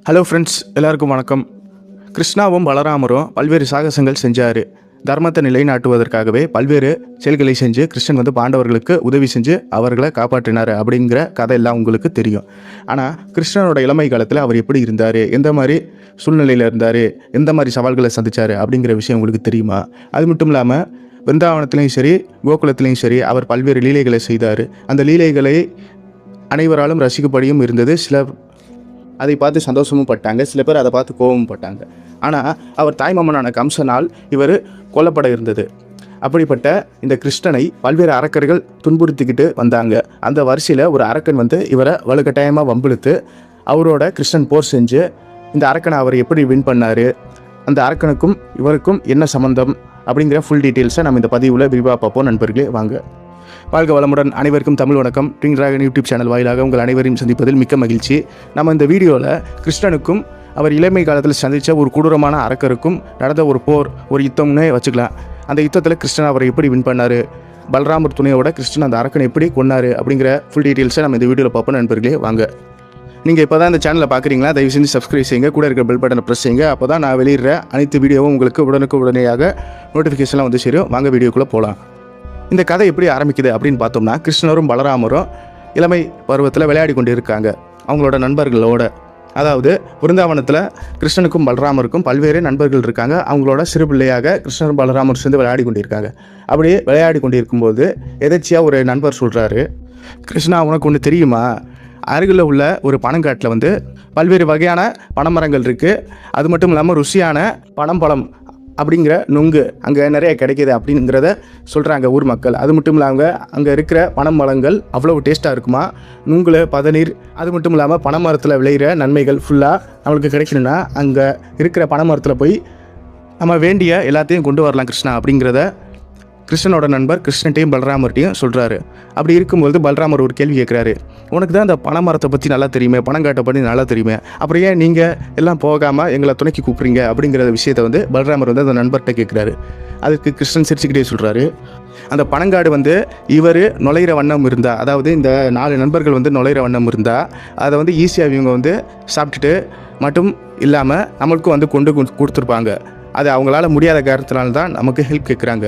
Hello friends, எல்லாருக்கும் வணக்கம். கிருஷ்ணாவும் பலராமரும் பல்வேறு சாகசங்கள் செஞ்சார். தர்மத்தை நிலைநாட்டுவதற்காகவே பல்வேறு செயல்களை செஞ்சு கிருஷ்ணன் பாண்டவர்களுக்கு உதவி செஞ்சு அவர்களை காப்பாற்றினார் அப்படிங்கிற கதை எல்லாம் உங்களுக்கு தெரியும். ஆனால் கிருஷ்ணனோட இளமை காலத்தில் அவர் எப்படி இருந்தார், எந்த மாதிரி சூழ்நிலையில் இருந்தார், எந்த மாதிரி சவால்களை சந்தித்தார் அப்படிங்கிற விஷயம் உங்களுக்கு தெரியுமா? அது மட்டும் இல்லாமல் விருந்தாவனத்துலேயும் சரி கோகுலத்துலேயும் சரி அவர் பல்வேறு லீலைகளை செய்தார். அந்த லீலைகளை அனைவராலும் ரசிக்கப்படியும் இருந்தது. சில அதை பார்த்து சந்தோஷமும் பட்டாங்க, சில பேர் அதை பார்த்து கோபமும் பட்டாங்க. ஆனால் அவர் தாய்மாமனான கம்சனால் இவர் கொல்லப்பட இருந்தது. அப்படிப்பட்ட இந்த கிருஷ்ணனை பல்வேறு அரக்கர்கள் துன்புறுத்திக்கிட்டு வந்தாங்க. அந்த வரிசையில் ஒரு அரக்கன் இவரை வலுக்கட்டாயமாக வம்பிழுத்து அவரோட கிருஷ்ணன் போர் செஞ்சு இந்த அரக்கனை அவர் எப்படி வின் பண்ணார், அந்த அரக்கனுக்கும் இவருக்கும் என்ன சம்மந்தம் அப்படிங்கிற ஃபுல் டீட்டெயில்ஸை நம்ம இந்த பதிவில் விரிவாக பார்ப்போம். நண்பர்களே, வாங்க. வாழ்க வளமுடன். அனைவருக்கும் தமிழ் வணக்கம். ட்விங் டிராகன் யூடியூப் சேனல் வாயிலாக உங்கள் அனைவரையும் சந்திப்பதில் மிக்க மகிழ்ச்சி. நம்ம இந்த வீடியோவில் கிருஷ்ணனுக்கும் அவர் இளமை காலத்தில் சந்தித்த ஒரு கொடூரமான அரக்கருக்கும் நடந்த ஒரு போர், ஒரு யுத்தம்னே வச்சுக்கலாம். அந்த யுத்தத்தில் கிருஷ்ணன் அவரை எப்படி வின் பண்ணார், பலராமர் துணையோட கிருஷ்ணன் அந்த அரக்கனை எப்படி கொன்னார் அப்படிங்கிற ஃபுல் டீட்டெயில்ஸை நம்ம இந்த வீடியோவில் பார்ப்போம். நண்பர்களே, வாங்க. நீங்கள் இப்போ தான் இந்த சேனலை பார்க்குறீங்களா, தயவு செஞ்சு சப்ஸ்கிரைப் செய்யுங்க, கூட இருக்கிற பெல் பட்டனை ப்ரெஸ் செய்யுங்க. அப்போ தான் நான் வெளியிடுற அனைத்து வீடியோவும் உங்களுக்கு உடனேயாக நோட்டிஃபிகேஷன்லாம் சேரும். வாங்க வீடியோக்குள்ளே போகலாம். இந்த கதை எப்படி ஆரம்பிக்குது அப்படின்னு பார்த்தோம்னா, கிருஷ்ணரும் பலராமரும் இளமை பருவத்தில் விளையாடி கொண்டு இருக்காங்க அவங்களோட நண்பர்களோட. அதாவது விருந்தாவனத்தில் கிருஷ்ணனுக்கும் பலராமருக்கும் பல்வேறு நண்பர்கள் இருக்காங்க. அவங்களோட சிறு பிள்ளையாக கிருஷ்ணரும் பலராமரும் சேர்ந்து விளையாடி கொண்டிருக்காங்க. அப்படியே விளையாடி கொண்டிருக்கும்போது எதேச்சியாக ஒரு நண்பர் சொல்கிறாரு, கிருஷ்ணா, உனக்கு ஒன்று தெரியுமா, அருகில் உள்ள ஒரு பனங்காட்டில் பல்வேறு வகையான பனைமரங்கள் இருக்குது. அது மட்டும் இல்லாமல் ருசியான பனம்பழம் அப்படிங்கிற நுங்கு அங்கே நிறைய கிடைக்கிது அப்படிங்கிறத சொல்கிறாங்க ஊர் மக்கள். அது மட்டும் இல்லாமல் அங்கே இருக்கிற பனம்பழங்கள் அவ்வளோ டேஸ்ட்டாக இருக்குமா, நுங்குல பதநீர், அது மட்டும் இல்லாமல் பனைமரத்தில் விளையிற நன்மைகள் ஃபுல்லாக நம்மளுக்கு கிடைக்கணும்னா அங்கே இருக்கிற பனைமரத்தில் போய் நம்ம வேண்டிய எல்லாத்தையும் கொண்டு வரலாம் கிருஷ்ணா அப்படிங்கிறத கிருஷ்ணனோட நண்பர் கிருஷ்ணன்ட்டையும் பலராமர்கிட்டையும் சொல்கிறாரு. அப்படி இருக்கும்போது பலராமர் ஒரு கேள்வி கேட்குறாரு, உனக்கு தான் அந்த பனைமரத்தை பற்றி நல்லா தெரியுமே, பனங்காட்டை பற்றி நல்லா தெரியுமே, அப்புறம் ஏன் நீங்கள் எல்லாம் போகாமல் எங்களை துணைக்கி கூப்பிட்றீங்க அப்படிங்கிற விஷயத்தை பலராமர் அந்த நண்பர்கிட்ட கேட்குறாரு. அதுக்கு கிருஷ்ணன் சிரிச்சுக்கிட்டே சொல்கிறாரு, அந்த பனங்காடு இவர் நுழையிற வண்ணம் இருந்தால், அதாவது இந்த 4 நண்பர்கள் நுழையிற வண்ணம் இருந்தால் அதை ஈஸியாக இவங்க சாப்பிட்டுட்டு மட்டும் இல்லாமல் நம்மளுக்கும் கொண்டு கொடுத்துருப்பாங்க. அது அவங்களால முடியாத காரணத்தினால தான் நமக்கு ஹெல்ப் கேட்குறாங்க,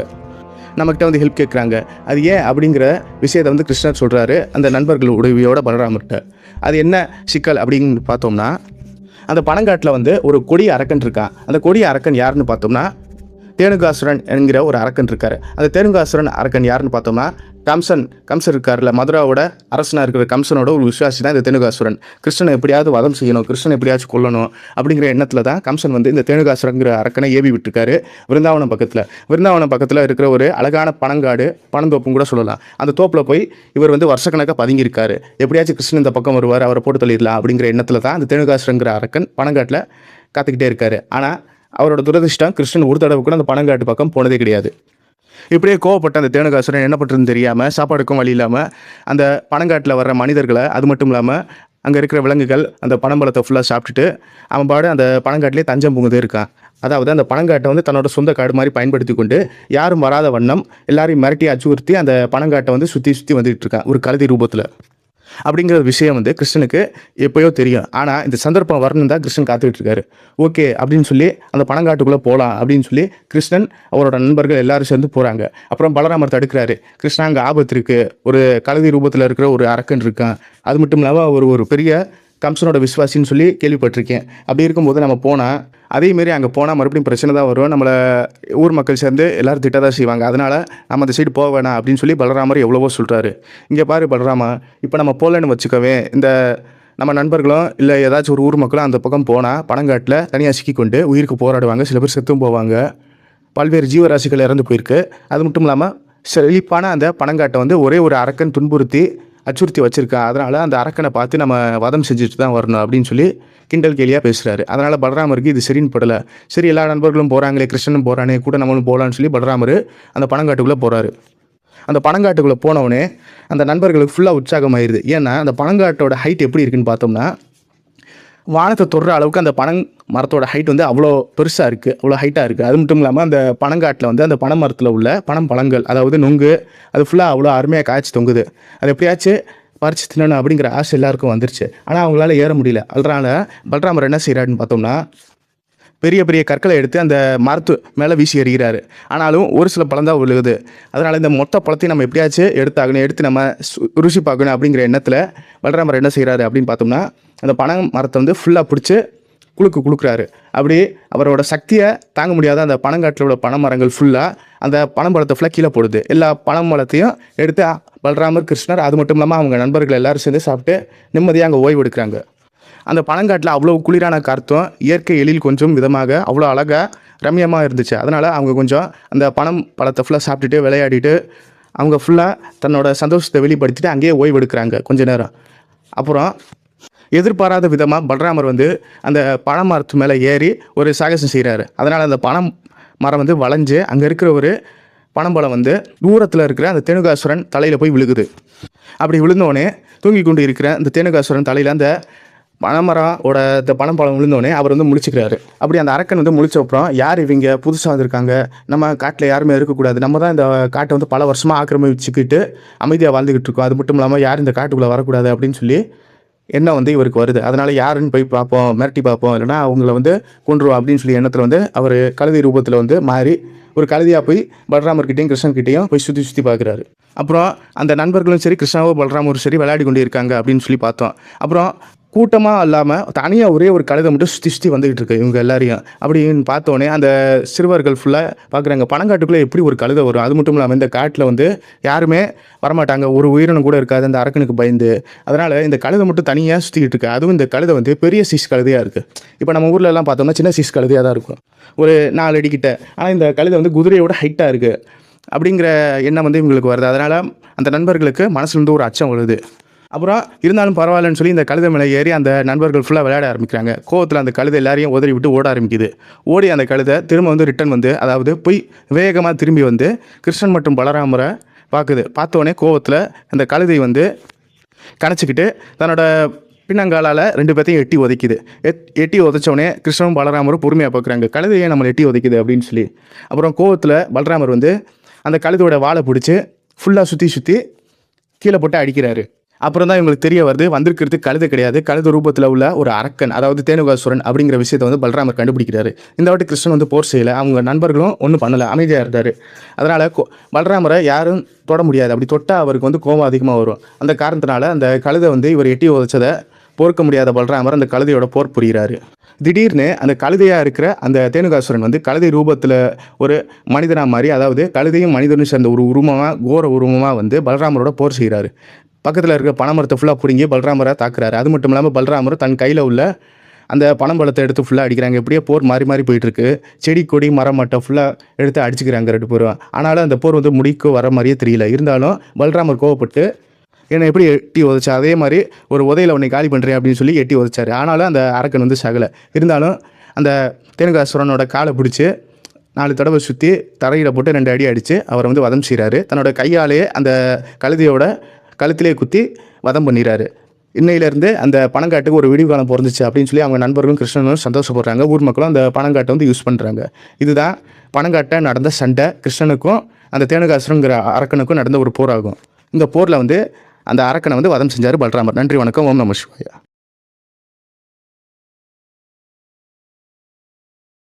நம்மக்கிட்ட ஹெல்ப் கேட்குறாங்க. அது ஏன் அப்படிங்கிற விஷயத்தை கிருஷ்ணர் சொல்கிறாரு அந்த நண்பர்கள் உதவியோட பலராமர்கிட்ட. அது என்ன சிக்கல் அப்படின்னு பார்த்தோம்னா, அந்த பனங்காட்டில் ஒரு கொடிய அரக்கன் இருக்கான். அந்த கொடிய அரக்கன் யாருன்னு பார்த்தோம்னா தேனுகாசுரன் என்கிற ஒரு அரக்கன் இருக்கார். அந்த தேனுகாசுரன் அரக்கன் யாருன்னு பார்த்தோம்னா கம்சன் இருக்கார்ல, மதுராவோட அரசனாக இருக்கிற கம்சனோட ஒரு விசுவாசி தான் இந்த தேனுகாசுரன். கிருஷ்ணனை எப்படியாவது வதம் செய்யணும், கிருஷ்ணனை எப்படியாச்சும் கொல்லணும் அப்படிங்கிற எண்ணத்தில் தான் கம்சன் இந்த தேனுகாசுரங்கிற அரக்கனை ஏவி விட்டுருக்காரு விருந்தாவனம் பக்கத்தில் இருக்கிற ஒரு அழகான பனங்காடு, பனந்தோப்பும் கூட சொல்லலாம். அந்த தோப்பில் போய் இவர் வருஷக்கணக்காக பதுங்கியிருக்காரு. எப்படியாச்சும் கிருஷ்ணன் இந்த பக்கம் வருவார், அவரை போட்டு தள்ளிடலாம் அப்படிங்கிற எண்ணத்தில் தான் அந்த தேனுகாசுரங்கிற அரக்கன் பனங்காட்டில் காத்துக்கிட்டே இருக்காரு. ஆனால் அவரோட துரதிர்ஷ்டம், கிருஷ்ணன் ஒரு தடவை கூட அந்த பனங்காட்டு பக்கம் போனதே கிடையாது. இப்படியே கோவப்பட்ட அந்த தேனுகாசுரன் என்ன பண்ணுறதுன்னு தெரியாமல், சாப்பாடுக்கும் வழி இல்லாமல் அந்த பனங்காட்டில் வர்ற மனிதர்களை, அது மட்டும் இல்லாமல் அங்கே இருக்கிற விலங்குகள் அந்த பனம்பழத்தை ஃபுல்லாக சாப்பிட்டுட்டு அவன் பாடு அந்த பனங்காட்டிலே தஞ்சம் புகுந்தே இருக்கான். அதாவது அந்த பனங்காட்டை தன்னோட சொந்த காடு மாதிரி பயன்படுத்தி கொண்டு யாரும் வராத வண்ணம் எல்லாரையும் மிரட்டி அச்சுறுத்தி அந்த பனங்காட்டை சுற்றி வந்துட்டு இருக்கான் ஒரு கழுதை ரூபத்தில். அப்படிங்கிற விஷயம் கிருஷ்ணனுக்கு எப்போயோ தெரியும். ஆனால் இந்த சந்தர்ப்பம் வரணும் தான் கிருஷ்ணன் காத்துக்கிட்டு இருக்காரு. ஓகே அப்படின்னு சொல்லி அந்த பனங்காட்டுக்குள்ளே போகலாம் அப்படின்னு சொல்லி கிருஷ்ணன் அவரோட நண்பர்கள் எல்லாரும் சேர்ந்து போகிறாங்க. அப்புறம் பலராமர் தடுக்கிறாரு. கிருஷ்ணா, அங்கே ஆபத்து இருக்குது, ஒரு கழுதை ரூபத்தில் இருக்கிற ஒரு அரக்கன் இருக்கான், அது மட்டும் இல்லாமல் ஒரு பெரிய கம்சனோட விசுவாசின்னு சொல்லி கேள்விப்பட்டிருக்கேன். அப்படி இருக்கும்போது நம்ம போனால், அதேமாரி அங்கே போனால் மறுபடியும் பிரச்சனை தான் வரும், நம்மளை ஊர் மக்கள் சேர்ந்து எல்லோரும் திட்ட தான் செய்வாங்க, அதனால் நம்ம அந்த சைடு போக வேணாம் அப்படின்னு சொல்லி பலராமர் எவ்வளவோ சொல்கிறாரு. இங்கே பாரு பலராமா, இப்போ நம்ம போகலன்னு வச்சுக்கவே, இந்த நம்ம நண்பர்களும் இல்லை ஏதாச்சும் ஒரு ஊர் மக்களும் அந்த பக்கம் போனால் பனங்காட்டில் தனியாக சிக்கிக்கொண்டு உயிருக்கு போராடுவாங்க, சில பேர் செத்தும் போவாங்க, பல்வேறு ஜீவராசிகள் இறந்து போயிருக்கு. அது மட்டும் இல்லாமல் செழிப்பான அந்த பனங்காட்டை ஒரே ஒரு அரக்கன் துன்புறுத்தி அச்சுறுத்தி வச்சுருக்கா, அதனால் அந்த அரக்கனை பார்த்து நம்ம வதம் செஞ்சுட்டு தான் வரணும் அப்படின்னு சொல்லி கிண்டல் கேலியாக பேசுகிறாரு. அதனால் பலராமருக்கு இது சரின்னு படலை. சரி, எல்லா நண்பர்களும் போகிறாங்களே, கிருஷ்ணனும் போகிறானே, கூட நம்மளும் போகலான்னு சொல்லி பலராமர் அந்த பனங்காட்டுக்குள்ளே போகிறாரு. அந்த பனங்காட்டுக்குள்ளே போனவுடனே அந்த நண்பர்களுக்கு ஃபுல்லாக உற்சாகமாயிருது. ஏன்னா அந்த பனங்காட்டோட ஹைட் எப்படி இருக்குன்னு பார்த்தோம்னா, வானத்தை தொடுற அளவுக்கு அந்த பனங் மரத்தோட ஹைட் அவ்வளோ பெருசாக இருக்குது, அவ்வளோ ஹைட்டாக இருக்குது. அது மட்டும் இல்லாமல் அந்த பனங்காட்டில் அந்த பனை மரத்தில் உள்ள பனம்பழங்கள், அதாவது நுங்கு, அது ஃபுல்லாக அவ்வளோ அருமையாக காய்ச்சி தொங்குது. அது எப்படியாச்சும் பறிச்சு தின்னணும் அப்படிங்கிற ஆசை எல்லாருக்கும் வந்துருச்சு. ஆனால் அவங்களால ஏற முடியல. அதனால பலராமர் என்ன செய்கிறாருன்னு பார்த்தோம்னா, பெரிய பெரிய கற்களை எடுத்து அந்த மரத்து மேலே வீசி எறிகிறாரு. ஆனாலும் ஒரு சில பழம் தான் விழுகுது. அதனால் இந்த மொத்த பழத்தையும் நம்ம எப்படியாச்சும் எடுத்து நம்ம ருசி பார்க்கணும் அப்படிங்கிற எண்ணத்தில் பலராமர் என்ன செய்கிறாரு அப்படின்னு பார்த்தோம்னா, அந்த பனை மரத்தை வந்து ஃபுல்லாக பிடிச்சி குலுக்குறாரு. அப்படி அவரோட சக்தியை தாங்க முடியாத அந்த பனங்காட்டில் உள்ள பனை மரங்கள் ஃபுல்லாக அந்த பனம்பழத்தை ஃபுல்லாக கீழே போடுது. எல்லா பனம்பழத்தையும் எடுத்து பலராமர், கிருஷ்ணர் அது மட்டும் இல்லாமல் அவங்க நண்பர்கள் எல்லோரும் சேர்ந்து சாப்பிட்டு நிம்மதியாக அங்கே ஓய்வு எடுக்கிறாங்க. அந்த பனங்காட்டில் அவ்வளோ குளிரான காற்றும் இயற்கை எழில் கொஞ்சம் விதமாக அவ்வளோ அழகாக ரம்யமாக இருந்துச்சு. அதனால் அவங்க கொஞ்சம் அந்த பனம் பழத்தை ஃபுல்லாக சாப்பிட்டுட்டு விளையாடிட்டு அவங்க ஃபுல்லாக தன்னோட சந்தோஷத்தை வெளிப்படுத்திட்டு அங்கேயே ஓய்வு எடுக்கிறாங்க கொஞ்ச நேரம். அப்புறம் எதிர்பாராத விதமாக பலராமர் வந்து அந்த பனை மரத்து மேலே ஏறி ஒரு சாகசம் செய்கிறாரு. அதனால் அந்த பனம் மரம் வந்து வளைஞ்சு அங்கே இருக்கிற ஒரு பனம்பழம் வந்து தூரத்தில் இருக்கிற அந்த தேனுகாசுரன் தலையில் போய் விழுகுது. அப்படி விழுந்தோடனே தூங்கி கொண்டு இருக்கிற அந்த தேனுகாசுரன் தலையில் அந்த பனைமரோட இந்த பனம்பழம் விழுந்தோடனே அவர் வந்து முழிச்சுக்கிறாரு. அப்படி அந்த அரக்கன் வந்து முழிச்ச அப்புறம், யார் இவங்க புதுசாக வந்திருக்காங்க, நம்ம காட்டில் யாருமே இருக்கக்கூடாது, நம்ம தான் இந்த காட்டை வந்து பல வருஷமாக ஆக்கிரமிச்சுக்கிட்டு அமைதியாக வாழ்ந்துக்கிட்டு இருக்கோம், அது மட்டும் இல்லாமல் யாரும் இந்த காட்டுக்குள்ளே வரக்கூடாது அப்படின்னு சொல்லி எண்ணம் வந்து இவருக்கு வருது. அதனால் யாருன்னு போய் பார்ப்போம், மிரட்டி பார்ப்போம், இல்லைனா அவங்கள வந்து கொன்றுவோம் அப்படின்னு சொல்லி எண்ணத்தில் வந்து அவர் கழுதை ரூபத்தில் வந்து மாறி ஒரு கழுதையாக போய் பலராமர்கிட்டையும் கிருஷ்ணன்கிட்டையும் போய் சுற்றி பார்க்குறாரு. அப்புறம் அந்த நண்பர்களும் சரி, கிருஷ்ணாவும் பலராமரும் சரி விளையாடி கொண்டு இருக்காங்க அப்படின்னு சொல்லி பார்த்தோம். அப்புறம் கூட்டமாக இல்லாமல் தனியாக ஒரே ஒரு கழுதை மட்டும் சுற்றி வந்துக்கிட்டு இருக்கு இவங்க எல்லாரையும். அப்படின்னு பார்த்தோன்னே அந்த சிறுவர்கள் ஃபுல்லாக பார்க்குறாங்க, பனங்காட்டுக்குள்ளே எப்படி ஒரு கழுதை வரும், அது மட்டும் இல்லாமல் இந்த காட்டில் வந்து யாருமே வரமாட்டாங்க, ஒரு உயிரினம் கூட இருக்காது அந்த அரக்கனுக்கு பயந்து. அதனால் இந்த கழுதை மட்டும் தனியாக சுற்றிக்கிட்டு இருக்கு. அதுவும் இந்த கழுதை வந்து பெரிய சீஸ் கழுதையாக இருக்குது. இப்போ நம்ம ஊரில் எல்லாம் பார்த்தோம்னா சின்ன சீஸ் கழுதையாக தான் இருக்கும், ஒரு 4 அடிக்கிட்ட. ஆனால் இந்த கழுதை வந்து குதிரையோட ஹைட்டாக இருக்குது அப்படிங்கிற எண்ணம் வந்து இவங்களுக்கு வருது. அதனால் அந்த நண்பர்களுக்கு மனசுலேருந்து ஒரு அச்சம் வருது. அப்புறம் இருந்தாலும் பரவாயில்லன்னு சொல்லி இந்த கழுதை மேலே ஏறி அந்த நண்பர்கள் ஃபுல்லாக விளையாட ஆரம்பிக்கிறாங்க. கோவத்தில் அந்த கழுதை எல்லாரையும் உதறி விட்டு ஓட ஆரம்பிக்குது. ஓடி அந்த கழுதை திரும்ப வந்து ரிட்டன் வந்து, அதாவது போய் வேகமாக திரும்பி வந்து கிருஷ்ணன் மற்றும் பலராமரை பார்க்குது. பார்த்தோன்னே கோவத்தில் அந்த கழுதை வந்து கணச்சிக்கிட்டு தன்னோட பின்னங்காலால் 2 பேர்த்தையும் எட்டி உதைக்குது. எட்டி உதைச்சோடனே கிருஷ்ணனும் பலராமரும் பொறுமையாக பார்க்குறாங்க, கழுதையை நம்மளை எட்டி உதைக்குது அப்படின்னு சொல்லி. அப்புறம் கோவத்தில் பலராமர் வந்து அந்த கழுதையோட வாழை பிடிச்சி ஃபுல்லாக சுற்றி கீழே போட்டு அடிக்கிறாரு. அப்புறம் தான் இவங்களுக்கு தெரிய வருது, வந்திருக்கிறது கழுதை கிடையாது, கழுதை ரூபத்தில் உள்ள ஒரு அரக்கன், அதாவது தேனுகாசுரன் அப்படிங்கிற விஷயத்தை வந்து பலராமர் கண்டுபிடிக்கிறாரு. இந்த வாட்டி கிருஷ்ணன் வந்து போர் செய்யலை, அவங்க நண்பர்களும் ஒன்றும் பண்ணலை, அமைதியாக இருந்தார். அதனால் பலராமரை யாரும் தொட முடியாது, அப்படி தொட்டால் அவருக்கு வந்து கோபம் அதிகமாக வரும். அந்த காரணத்தினால அந்த கழுதை வந்து இவர் எட்டி உதைச்சதை பொறுக்க முடியாத பலராமர் அந்த கழுதையோட போர் புரிகிறாரு. திடீர்னு அந்த கழுதையாக இருக்கிற அந்த தேனுகாசுரன் வந்து கழுதை ரூபத்தில் ஒரு மனிதனாக மாதிரி, அதாவது கழுதையும் மனிதனும் சேர்ந்த ஒரு உருவமாக, கோர உருவமாக வந்து பலராமரோட போர் செய்கிறாரு. பக்கத்தில் இருக்க பனைமரத்தை ஃபுல்லாக பிடுங்கி பலராமரை தாக்குறாரு. அது மட்டும் இல்லாமல் பலராமரும் தன் கையில் உள்ள அந்த பனம்பழத்தை எடுத்து ஃபுல்லாக அடிக்கிறாங்க. இப்படியே போர் மாறி மாறி போயிட்டுருக்கு. செடி கொடி மரம் மட்டை ஃபுல்லாக எடுத்து அடிச்சுக்கிறாங்க 2 பேரும். ஆனாலும் அந்த போர் வந்து முடிக்க வர மாதிரியே தெரியல. இருந்தாலும் பலராமர் கோவப்பட்டு, என்னை எப்படி எட்டி உதைச்சா அதே மாதிரி ஒரு உதையில் உன்னை காலி பண்ணுறேன் அப்படின்னு சொல்லி எட்டி உதைச்சார். ஆனாலும் அந்த அரக்கன் வந்து சகலை. இருந்தாலும் அந்த தேனுகாசுரனோட காலை பிடிச்சி 4 தடவை சுற்றி தரையில் போட்டு 2 அடி அடித்து அவரை வந்து வதம் செய்கிறாரு. தன்னோட கையாலேயே அந்த கழுதையோட கழுத்திலே குத்தி வதம் பண்ணிடுறாரு. இன்னையிலேருந்து அந்த பனங்காட்டுக்கு ஒரு விடிவு காலம் பிறந்துச்சு அப்படின்னு சொல்லி அவங்க நண்பர்களும் கிருஷ்ணனும் சந்தோஷப்படுறாங்க. ஊர் மக்களும் அந்த பனங்காட்டை வந்து யூஸ் பண்ணுறாங்க. இதுதான் பனங்காட்டை நடந்த சண்டை. கிருஷ்ணனுக்கும் அந்த தேனுகாசுரங்கிற அரக்கனுக்கும் நடந்த ஒரு போர் ஆகும். இந்த போரில் வந்து அந்த அரக்கனை வந்து வதம் செஞ்சார் பலராமர். நன்றி, வணக்கம். ஓம் நம சிவாயா.